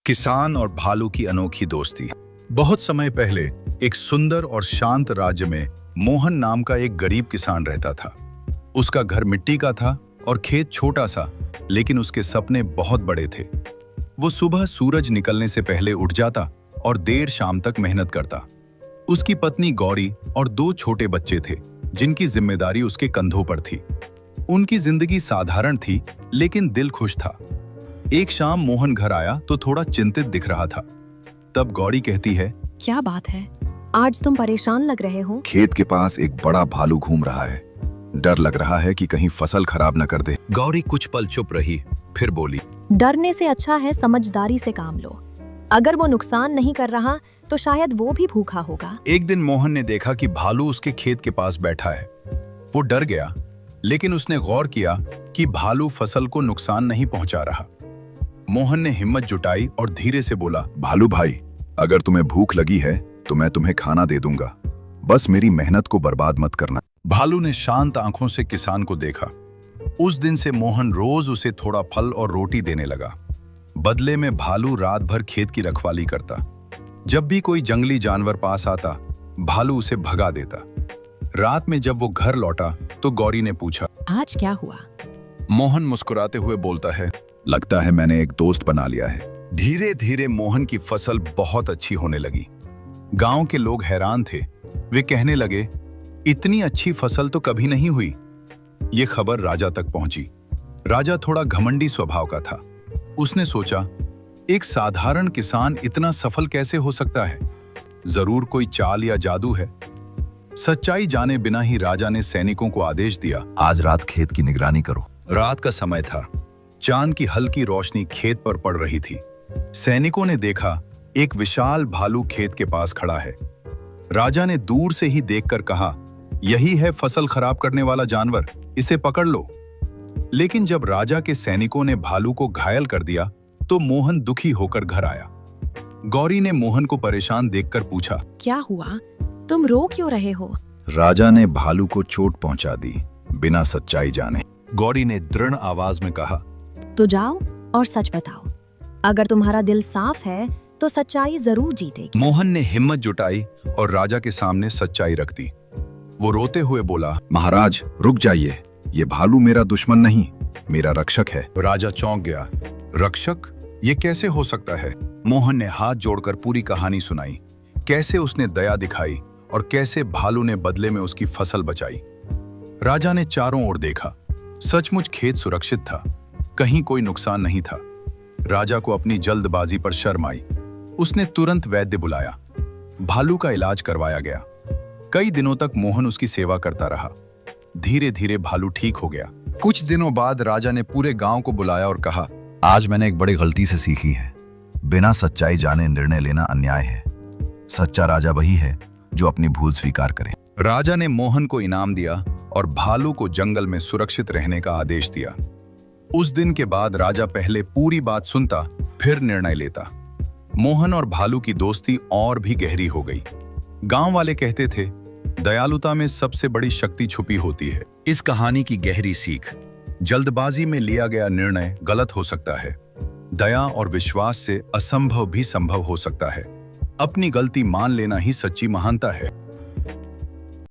किसान और भालू की अनोखी दोस्ती। बहुत समय पहले एक सुंदर और शांत राज्य में मोहन नाम का एक गरीब किसान रहता था। उसका घर मिट्टी का था और खेत छोटा सा, लेकिन उसके सपने बहुत बड़े थे। वो सुबह सूरज निकलने से पहले उठ जाता और देर शाम तक मेहनत करता। उसकी पत्नी गौरी और 2 छोटे बच्चे थे, जिनकी जिम्मेदारी उसके कंधों पर थी। उनकी जिंदगी साधारण थी, लेकिन दिल खुश था। एक शाम मोहन घर आया तो थोड़ा चिंतित दिख रहा था। तब गौरी कहती है, क्या बात है, आज तुम परेशान लग रहे हो? खेत के पास एक बड़ा भालू घूम रहा है। डर लग रहा है कि कहीं फसल खराब न कर दे। गौरी कुछ पल चुप रही, फिर बोली, डरने से अच्छा है समझदारी से काम लो। अगर वो नुकसान नहीं कर रहा तो शायद वो भी भूखा होगा। एक दिन मोहन ने देखा कि भालू उसके खेत के पास बैठा है। वो डर गया, लेकिन उसने गौर किया कि भालू फसल को नुकसान नहीं पहुंचा रहा। मोहन ने हिम्मत जुटाई और धीरे से बोला, भालू भाई, अगर तुम्हें भूख लगी है तो मैं तुम्हें खाना दे दूंगा, बस मेरी मेहनत को बर्बाद मत करना। भालू ने शांत आंखों से किसान को देखा। उस दिन से मोहन रोज उसे थोड़ा फल और रोटी देने लगा। बदले में भालू रात भर खेत की रखवाली करता। जब भी कोई जंगली जानवर पास आता, भालू उसे भगा देता। रात में जब वो घर लौटा तो गौरी ने पूछा, आज क्या हुआ? मोहन मुस्कुराते हुए बोलता है, लगता है मैंने एक दोस्त बना लिया है। धीरे धीरे मोहन की फसल बहुत अच्छी होने लगी। गांव के लोग हैरान थे। वे कहने लगे, इतनी अच्छी फसल तो कभी नहीं हुई। ये खबर राजा तक पहुंची। राजा थोड़ा घमंडी स्वभाव का था। उसने सोचा, एक साधारण किसान इतना सफल कैसे हो सकता है? जरूर कोई चाल या जादू है। सच्चाई जाने बिना ही राजा ने सैनिकों को आदेश दिया, आज रात खेत की निगरानी करो। रात का समय था। चांद की हल्की रोशनी खेत पर पड़ रही थी। सैनिकों ने देखा, एक विशाल भालू खेत के पास खड़ा है। राजा ने दूर से ही देखकर कहा, यही है फसल खराब करने वाला जानवर, इसे पकड़ लो। लेकिन जब राजा के सैनिकों ने भालू को घायल कर दिया तो मोहन दुखी होकर घर आया। गौरी ने मोहन को परेशान देखकर पूछा, क्या हुआ, तुम रो क्यों रहे हो? राजा ने भालू को चोट पहुंचा दी, बिना सच्चाई जाने। गौरी ने दृढ़ आवाज में कहा, तो जाओ और सच बताओ। अगर तुम्हारा दिल साफ है तो सच्चाई जरूर जीतेगी। मोहन ने हिम्मत जुटाई और राजा के सामने सच्चाई रख दी। वो रोते हुए बोला, महाराज रुक जाइए, ये भालू मेरा दुश्मन नहीं, मेरा रक्षक है। राजा चौंक गया। रक्षक? ये कैसे हो सकता है? मोहन ने हाथ जोड़कर पूरी कहानी सुनाई, कैसे उसने दया दिखाई और कैसे भालू ने बदले में उसकी फसल बचाई। राजा ने चारों ओर देखा। सचमुच खेत सुरक्षित था, कहीं कोई नुकसान नहीं था। राजा को अपनी जल्दबाजी पर शर्म आई। उसने तुरंत वैद्य बुलाया। भालू का इलाज करवाया गया। कई दिनों तक मोहन उसकी सेवा करता रहा। धीरे धीरे भालू ठीक हो गया। कुछ दिनों बाद राजा ने पूरे गांव को बुलाया और कहा, आज मैंने एक बड़ी गलती से सीखी है, बिना सच्चाई जाने निर्णय लेना अन्याय है। सच्चा राजा वही है जो अपनी भूल स्वीकार करे। राजा ने मोहन को इनाम दिया और भालू को जंगल में सुरक्षित रहने का आदेश दिया। उस दिन के बाद राजा पहले पूरी बात सुनता, फिर निर्णय लेता। मोहन और भालू की दोस्ती और भी गहरी हो गई। गांव वाले कहते थे, दयालुता में सबसे बड़ी शक्ति छुपी होती है। इस कहानी की गहरी सीख, जल्दबाजी में लिया गया निर्णय गलत हो सकता है। दया और विश्वास से असंभव भी संभव हो सकता है। अपनी गलती मान लेना ही सच्ची महानता है।